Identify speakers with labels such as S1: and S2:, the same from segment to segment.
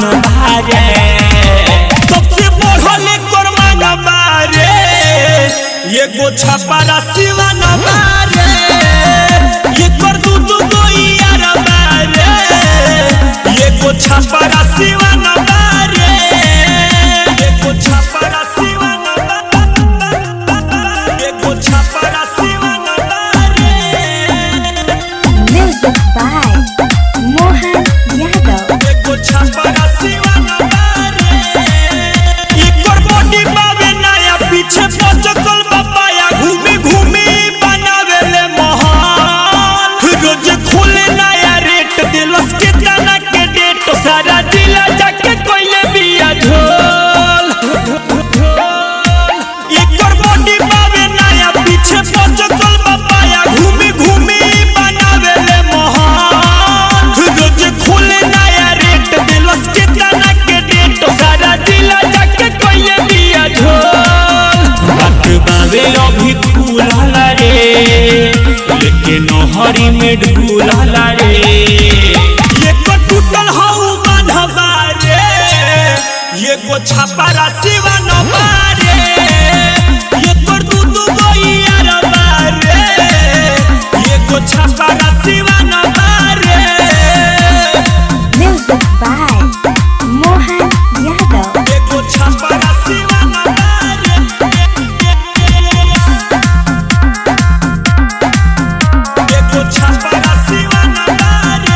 S1: मांग बारे सबसे बढ़ले कर मांग बारे ये गो छपारा सिवान बारे ये कर दू गो यार बारे ये गो छपारा सिवान बारे ये गो छपारा सिवान ये गो छपारा सिवान बारे।
S2: Music by Mohan Yadav।
S1: ये गो छपारा सिवान बारे ये कर बॉडी पावे नया पीछे पचकल बापाया घूमी घूमी बनावे ले महान रोज खोले नया रेट दिलस के तना के डेट सारा जिला जाके कोइले बिया झोल ये कर बॉडी पावे नया पीछे पचकल बापाया घूमी घूमी बनावे ले महान रोज खोले नया रेट दिलस के तना के डेट सारा जिला जाके कोइले बिया झोल बात बावे अभी खुला रे लेकिन हरी में ढूला रे ये को टूटल हऊ बांधबा रे ये को छपारा सिवान बारे ये को दू गो यार बारे ये को छपारा सिवान बारे।
S2: Music by Mohan Yadav।
S1: ये को छपारा सिवान बारे ये को छपारा सिवान बारे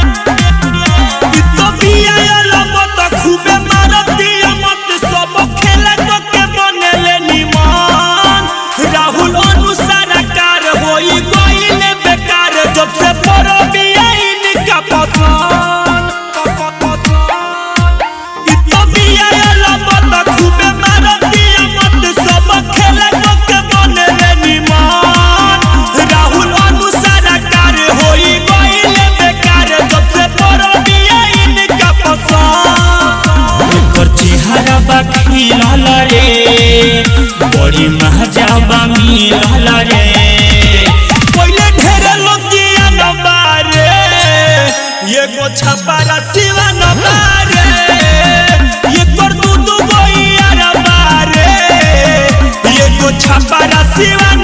S1: तो बिया लबत खूबे मारतिया मत सब खेले तो के बनेले निमान राहुल अनुसार कार होई गइले बेकार जब से परो बिया इनका पसंद तो बिया लबत खूबे मारतिया मत सब खेले तो के बनेले निमान राहुल अनुसार कार होई गइले बेकार जब से परो बिया इनका पसंद एकर चेहरा बा खिलल रे बड़ी महजाबा मिलल रे पहिले ढेर लोगिया न बारे ये गो छपारा सिवान बारे ये कर दू गो यार बारे ये गो छपारा सिवान